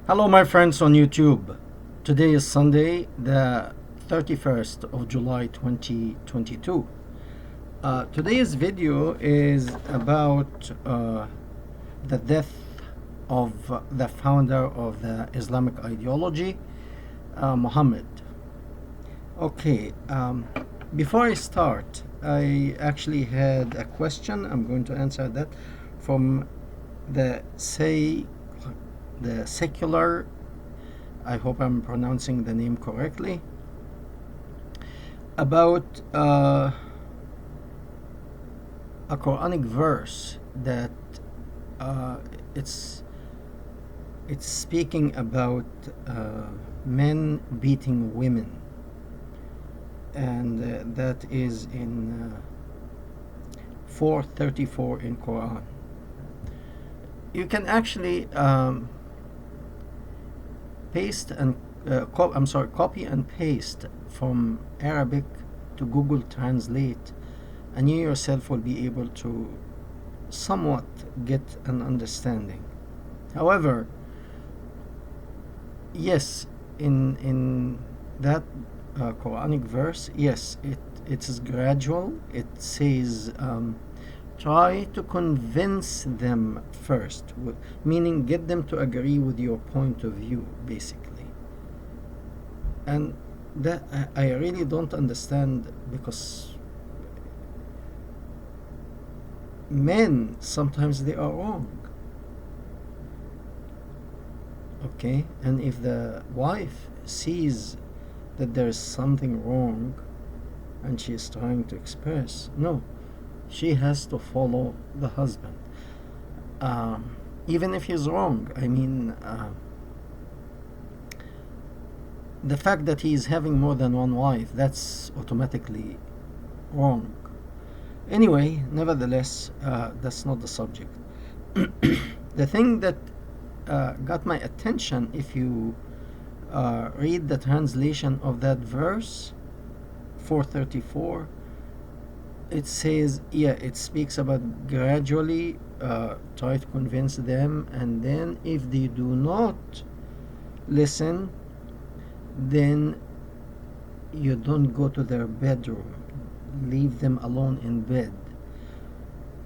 Hello, my friends on YouTube. Today is Sunday, the 31st of July 2022. Today's video is about the death of the founder of the Islamic ideology, Muhammad. Okay, before I start, I actually had a question. I'm going to answer that from the secular. I hope I'm pronouncing the name correctly. About a Quranic verse that uh, it's it's speaking about men beating women, and that is in 434 in Quran. You can actually copy and paste from Arabic to Google Translate, and you yourself will be able to somewhat get an understanding. However, yes, in that Quranic verse, yes, it is gradual. It says, try to convince them first, meaning get them to agree with your point of view, basically. And that I really don't understand, because men sometimes they are wrong. Okay, and if the wife sees that there is something wrong and she is trying to express, no, she has to follow the husband, even if he's wrong. I mean, the fact that he is having more than one wife, that's automatically wrong. Anyway, nevertheless, that's not the subject. The thing that got my attention, if you read the translation of that verse 434, it says, yeah, it speaks about gradually try to convince them, and then if they do not listen, then you don't go to their bedroom, leave them alone in bed.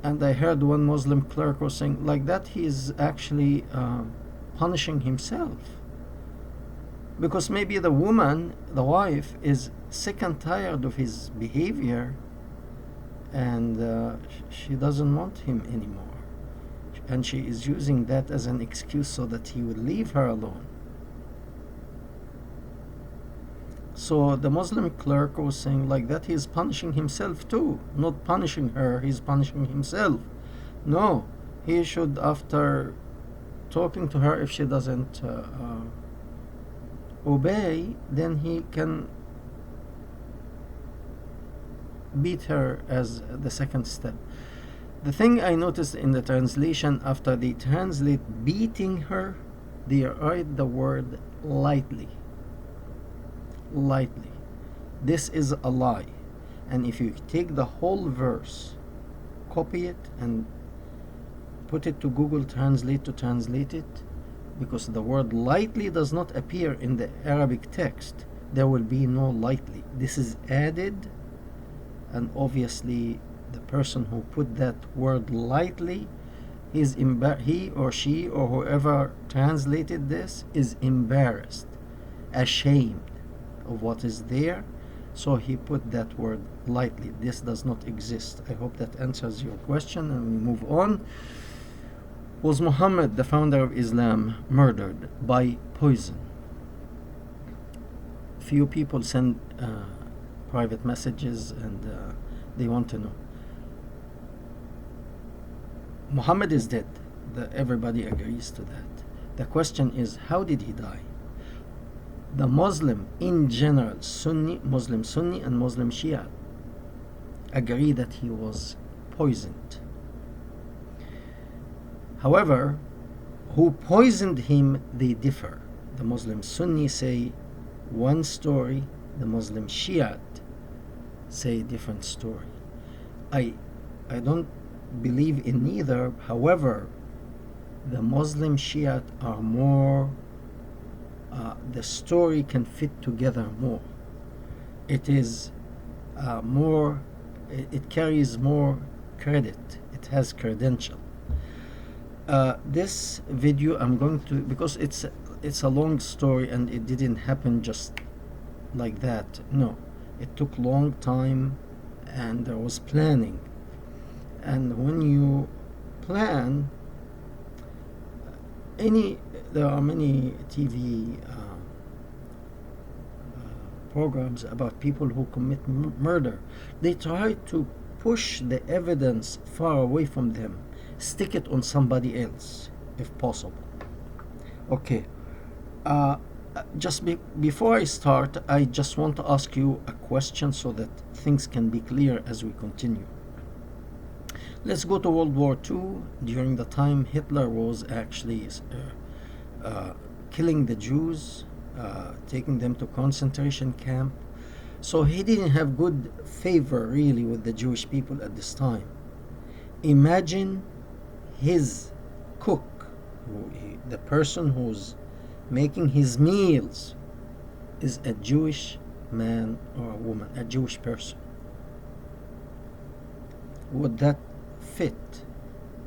And I heard one Muslim clerk was saying, like that, he is actually punishing himself, because maybe the woman, the wife, is sick and tired of his behavior, and she doesn't want him anymore, and she is using that as an excuse so that he will leave her alone. So the Muslim clerk was saying, like that, he's punishing himself too, not punishing her, he's punishing himself. No, he should, after talking to her, if she doesn't obey, then he can beat her as the second step. The thing I noticed in the translation, after they translate beating her, they write the word lightly. Lightly. This is a lie. And if you take the whole verse, copy it, and put it to Google Translate to translate it, because the word lightly does not appear in the Arabic text, there will be no lightly. This is added, and obviously the person who put that word lightly, he or she or whoever translated this is embarrassed, ashamed of what is there, so he put that word lightly. This does not exist. I hope that answers your question, and we move on. Was Muhammad, the founder of Islam, murdered by poison? Few people send private messages, and they want to know. Muhammad is dead. Everybody agrees to that. The question is, how did he die? The Muslim in general, Muslim Sunni and Muslim Shia, agree that he was poisoned. However, who poisoned him, they differ. The Muslim Sunni say one story, the Muslim Shia say different story. I don't believe in neither. However, the Muslim Shia are more the story can fit together more. It is more, it carries more credit, it has credential. This video I'm going to, because it's a long story and it didn't happen just like that. No, it took long time and there was planning. And when you plan, there are many TV programs about people who commit murder. They try to push the evidence far away from them, stick it on somebody else if possible. Okay, before I start, I just want to ask you a question so that things can be clear as we continue. Let's go to World War II, during the time Hitler was actually killing the Jews, taking them to concentration camp. So he didn't have good favor really with the Jewish people at this time. Imagine his cook, the person who's making his meals, is a Jewish man or a woman, a Jewish person. Would that fit?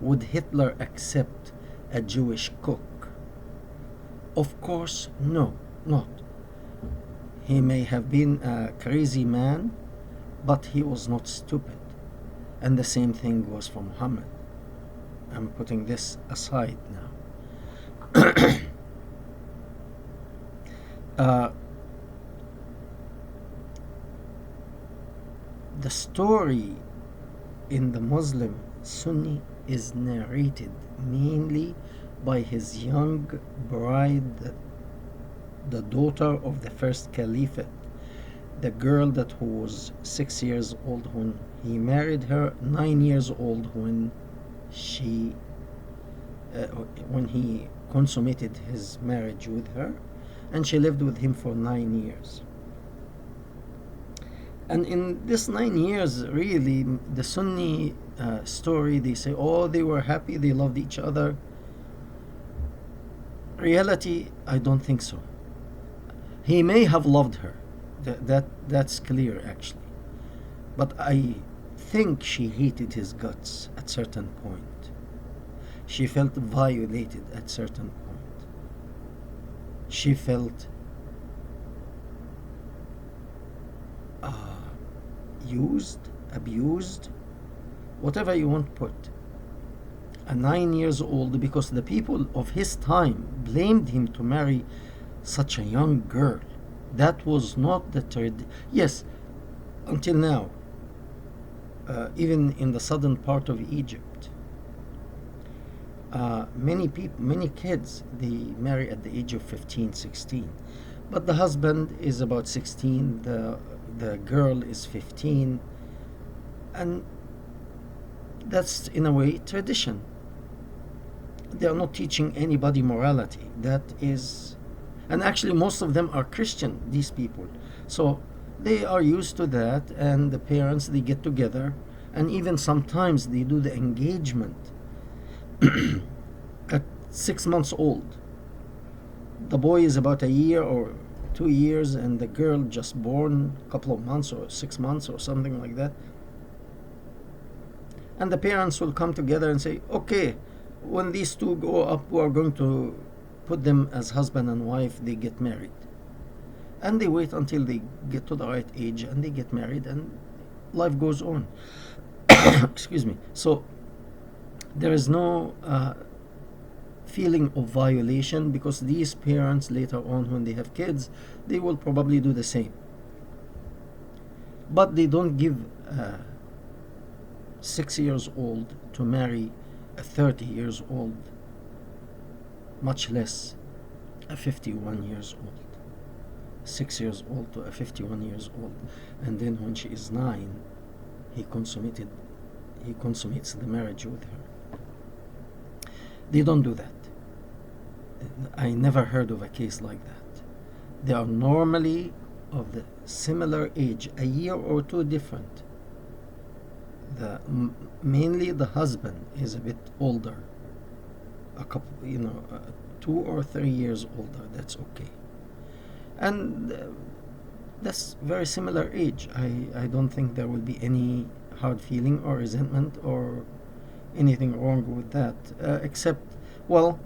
Would Hitler accept a Jewish cook? Of course, no, not. He may have been a crazy man, but he was not stupid. And the same thing goes for Muhammad. I'm putting this aside now. The story in the Muslim Sunni is narrated mainly by his young bride, the daughter of the first caliphate, the girl who was 6 years old when he married her, 9 years old when he consummated his marriage with her, and she lived with him for 9 years. And in this 9 years, really, the Sunni story, they say, oh, they were happy, they loved each other. Reality, I don't think so. He may have loved her. That's clear, actually. But I think she hated his guts at certain point. She felt violated at certain point. She felt used, abused, whatever you want to put. A 9 years old, because the people of his time blamed him to marry such a young girl. That was not the trend. Yes, until now, even in the southern part of Egypt, many kids, they marry at the age of 15, 16. But the husband is about 16, the girl is 15, and that's in a way tradition. They are not teaching anybody morality. That is, and actually most of them are Christian, these people. So they are used to that, and the parents, they get together, and even sometimes they do the engagement at 6 months old. The boy is about a year or 2 years, and the girl just born a couple of months or 6 months or something like that. And the parents will come together and say, okay, when these two grow up, we are going to put them as husband and wife. They get married, and they wait until they get to the right age, and they get married, and life goes on. Excuse me. So there is no feeling of violation, because these parents later on, when they have kids, they will probably do the same. But they don't give 6 years old to marry a 30 years old, much less a 51 years old. 6 years old to a 51 years old, and then when she is 9, he consummates the marriage with her. They don't do that. I never heard of a case like that. They are normally of the similar age, a year or two different. Mainly the husband is a bit older, a couple, 2 or 3 years older. That's okay. And that's very similar age. I don't think there will be any hard feeling or resentment or anything wrong with that, except, well,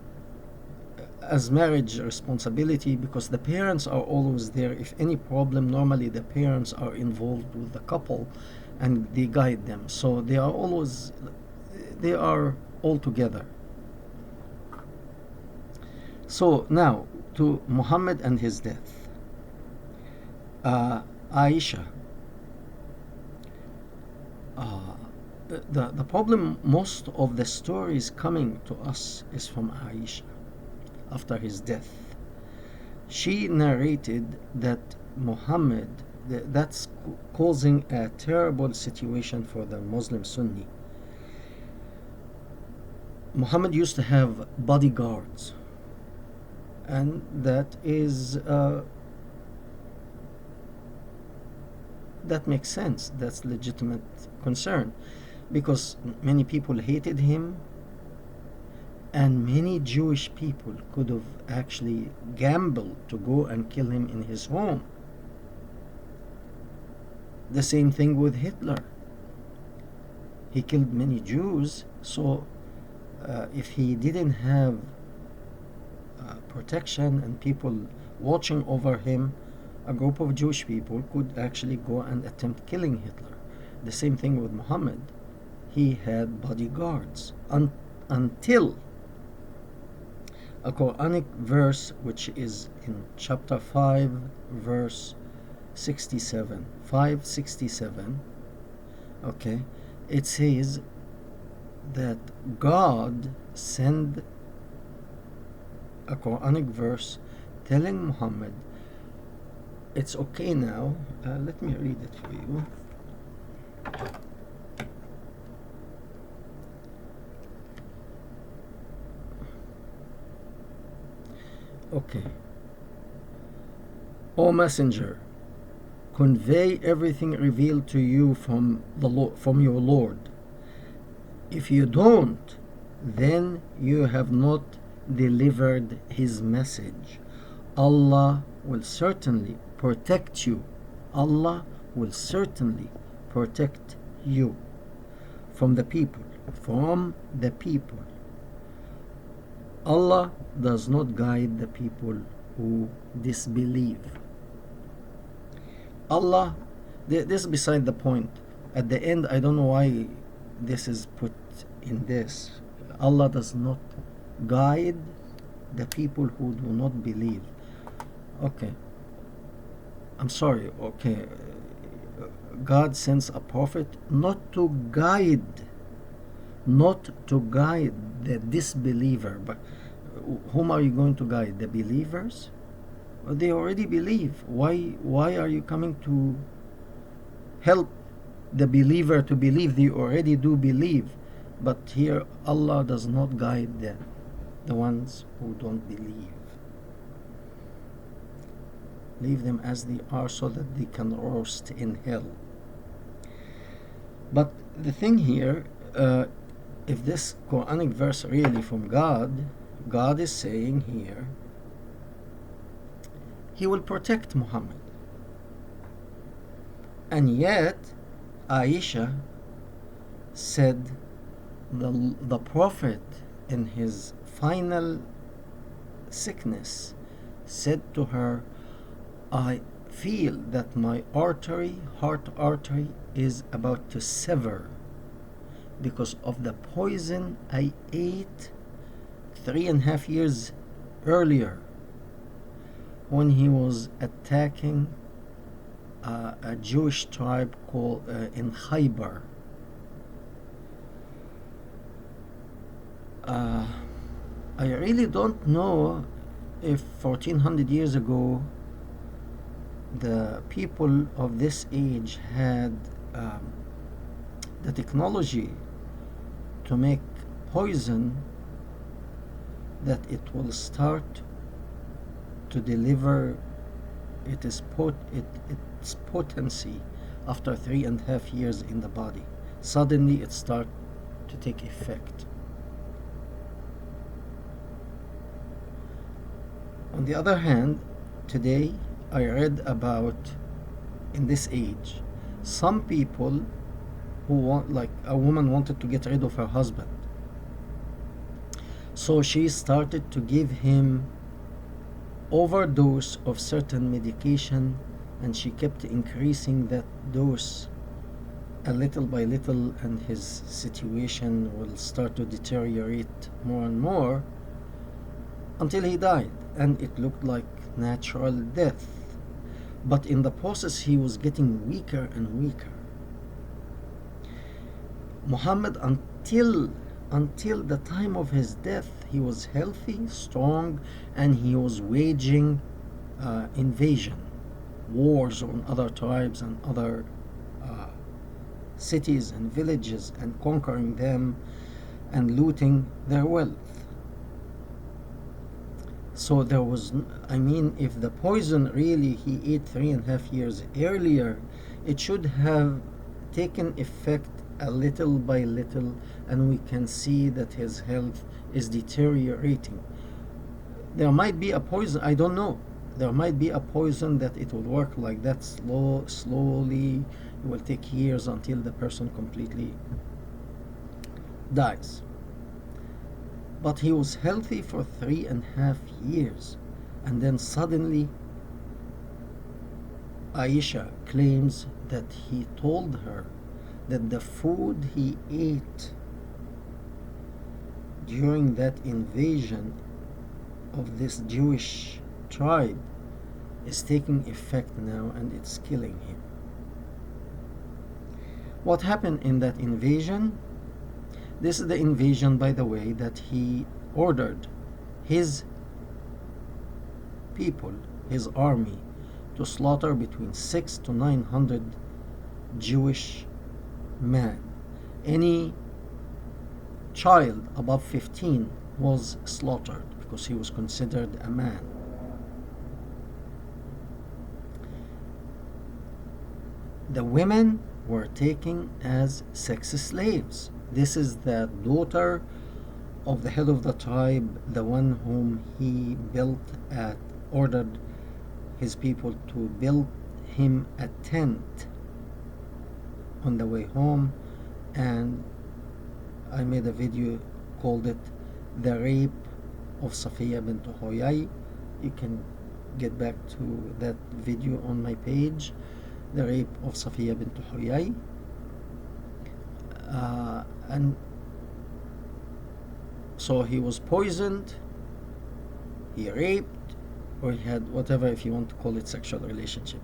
as marriage responsibility, because the parents are always there. If any problem, normally the parents are involved with the couple and they guide them, so they are all together. So now to Muhammad and his death. Aisha, uh, the problem, most of the stories coming to us is from Aisha after his death. She narrated that Muhammad, that's causing a terrible situation for the Muslim Sunni. Muhammad used to have bodyguards, and that makes sense. That's legitimate concern, because many people hated him, and many Jewish people could have actually gambled to go and kill him in his home. The same thing with Hitler. He killed many Jews, so if he didn't have protection and people watching over him, a group of Jewish people could actually go and attempt killing Hitler. The same thing with Muhammad. He had bodyguards until a Quranic verse, which is in chapter 5, verse 67. 567. Okay. It says that God sent a Quranic verse telling Muhammad, it's okay now. Let me read it for you. Okay. O Messenger, convey everything revealed to you from your Lord. If you don't, then you have not delivered his message. Allah will certainly protect you. Allah will certainly protect you from the people. From the people. Allah does not guide the people who disbelieve. Allah, this is beside the point. At the end, I don't know why this is put in this. Allah does not guide the people who do not believe. Okay. I'm sorry. Okay. God sends a prophet not to guide the disbeliever. But whom are you going to guide? The believers? Well, they already believe. Why are you coming to help the believer to believe? They already do believe. But here Allah does not guide the ones who don't believe. Leave them as they are so that they can roast in hell. But the thing here, if this Quranic verse really from God, God is saying here, He will protect Muhammad. And yet, Aisha said the Prophet in his final sickness said to her, I feel that my heart artery is about to sever because of the poison I ate 3.5 years earlier when he was attacking a Jewish tribe called in Khaybar. I really don't know if 1400 years ago the people of this age had the technology to make poison that it will start to deliver its potency after 3.5 years in the body. Suddenly it starts to take effect. On the other hand, today I read about in this age, some people who want, like a woman wanted to get rid of her husband, so she started to give him overdose of certain medication, and she kept increasing that dose a little by little, and his situation will start to deteriorate more and more until he died, and it looked like natural death. But in the process, he was getting weaker and weaker. Muhammad, until the time of his death, he was healthy, strong, and he was waging invasion, wars on other tribes and other cities and villages, and conquering them and looting their wealth. So there was, I mean, if the poison really he ate 3.5 years earlier, it should have taken effect a little by little, and we can see that his health is deteriorating. There might be a poison, I don't know. There might be a poison that it will work like that slowly. It will take years until the person completely dies. But he was healthy for 3.5 years, and then suddenly Aisha claims that he told her that the food he ate during that invasion of this Jewish tribe is taking effect now, and it's killing him. What happened in that invasion? This is the invasion, by the way, that he ordered his people, his army, to slaughter between 600 to 900 Jewish men. Any child above 15 was slaughtered because he was considered a man. The women were taken as sex slaves. This is the daughter of the head of the tribe, the one whom he ordered his people to build him a tent on the way home. And I made a video called it The Rape of Safiya bint Huyay. You can get back to that video on my page, The Rape of Safiya bint Huyay. And so he was poisoned, he raped, or he had whatever, if you want to call it, sexual relationship,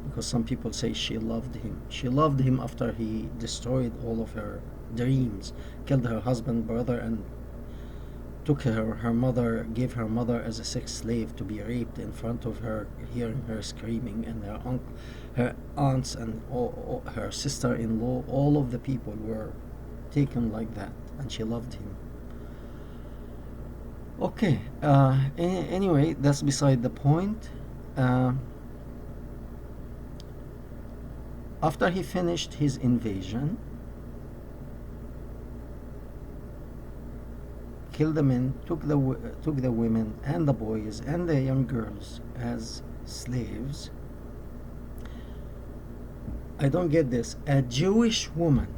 because some people say she loved him. She loved him after he destroyed all of her dreams, killed her husband, brother, and took her mother, gave her mother as a sex slave to be raped in front of her, hearing her screaming, and her aunts and all her sister-in-law, all of the people were taken like that, and she loved him. Okay, anyway, that's beside the point. After he finished his invasion, killed the men, took the women and the boys and the young girls as slaves. I don't get this. A Jewish woman,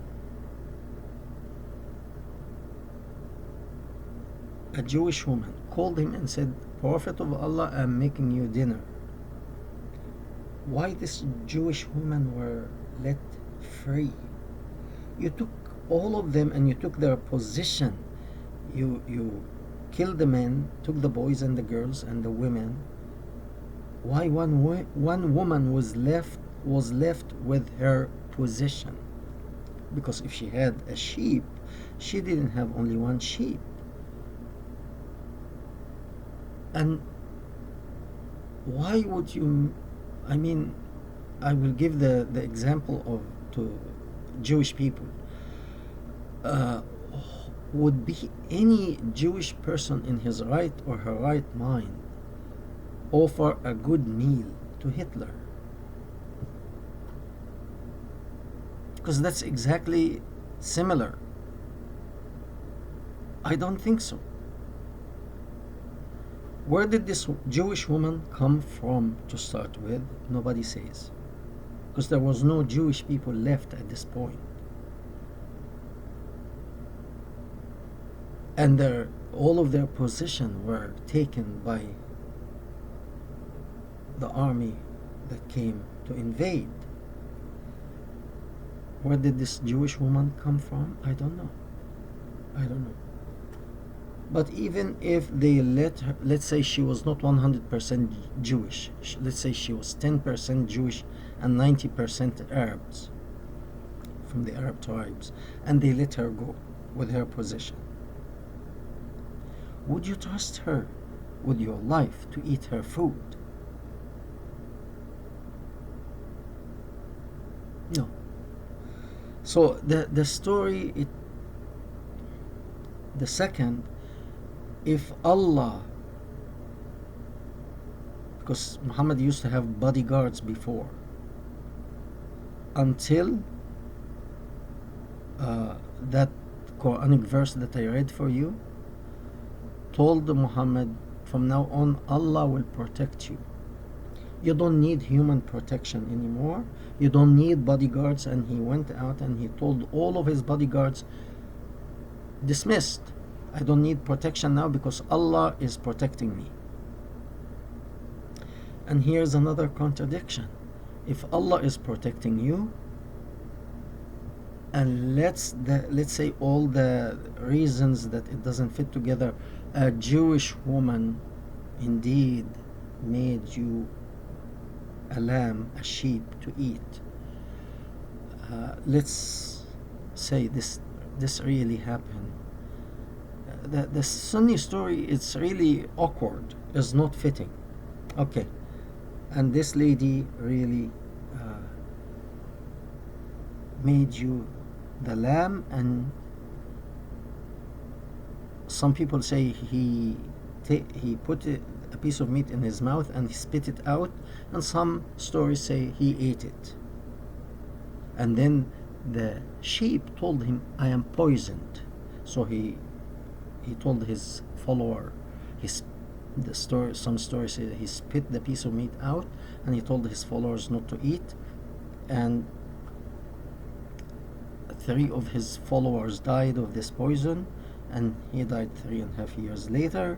called him and said, "Prophet of Allah, I'm making you dinner." Why this Jewish woman were let free? You took all of them and you took their position. You killed the men, took the boys and the girls and the women. Why one woman was left with her position? Because if she had a sheep, she didn't have only one sheep. And why would you, I mean, I will give the example to Jewish people. Would be any Jewish person in his right or her right mind offer a good meal to Hitler? Because that's exactly similar. I don't think so. Where did this Jewish woman come from to start with? Nobody says. Because there was no Jewish people left at this point. And all of their position were taken by the army that came to invade. Where did this Jewish woman come from? I don't know. But even if they let her, let's say she was not 100% Jewish, let's say she was 10% Jewish and 90% Arabs from the Arab tribes, and they let her go with her position, would you trust her with your life to eat her food? No. So the story, the second, if Allah, because Muhammad used to have bodyguards before, until that Quranic verse that I read for you told Muhammad, from now on Allah will protect you. You don't need human protection anymore. You don't need bodyguards. And he went out and he told all of his bodyguards, dismissed. I don't need protection now because Allah is protecting me. And here's another contradiction. If Allah is protecting you, and let's say all the reasons that it doesn't fit together, a Jewish woman indeed made you a lamb, a sheep to eat. Let's say this really happened. The Sunni story, it's really awkward, it's not fitting. Okay, and this lady really made you the lamb, and some people say he put a piece of meat in his mouth and he spit it out, and some stories say he ate it. And then the sheep told him, I am poisoned. So he told his follower, some stories say he spit the piece of meat out and he told his followers not to eat, and 3 of his followers died of this poison, and he died 3.5 years later.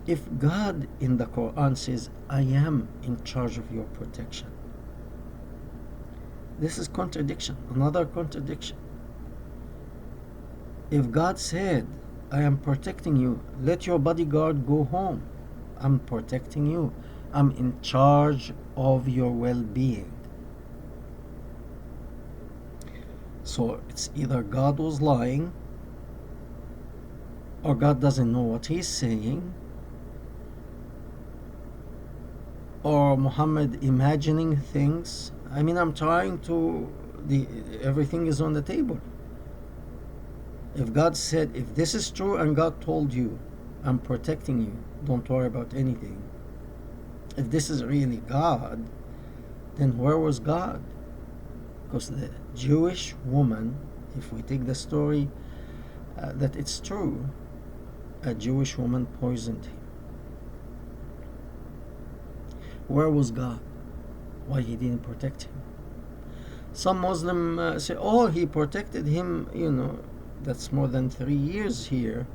If God in the Quran says, I am in charge of your protection, this is contradiction, another contradiction. If God said, I am protecting you, let your bodyguard go home. I'm protecting you. I'm in charge of your well-being. So it's either God was lying, or God doesn't know what he's saying, or Muhammad imagining things. I mean, I'm trying to, everything is on the table. If God said, if this is true and God told you, I'm protecting you, don't worry about anything. If this is really God, then where was God? Because the Jewish woman, if we take the story that it's true, a Jewish woman poisoned him. Where was God? Why he didn't protect him? Some Muslim say, oh, he protected him, that's more than 3 years here.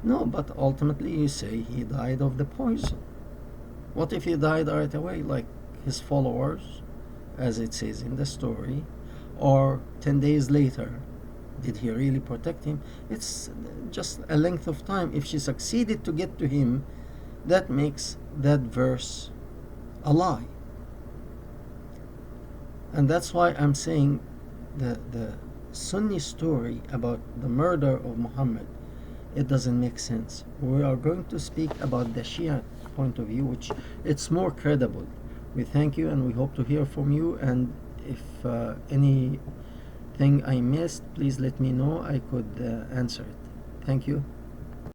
No, but ultimately you say he died of the poison. What if he died right away, like his followers, as it says in the story, or 10 days later? Did he really protect him? It's just a length of time. If she succeeded to get to him, that makes that verse a lie. And that's why I'm saying the Sunni story about the murder of Muhammad, it doesn't make sense. We are going to speak about the Shia point of view, which it's more credible. We thank you and we hope to hear from you, and if anything I missed, please let me know. I could answer it. Thank you.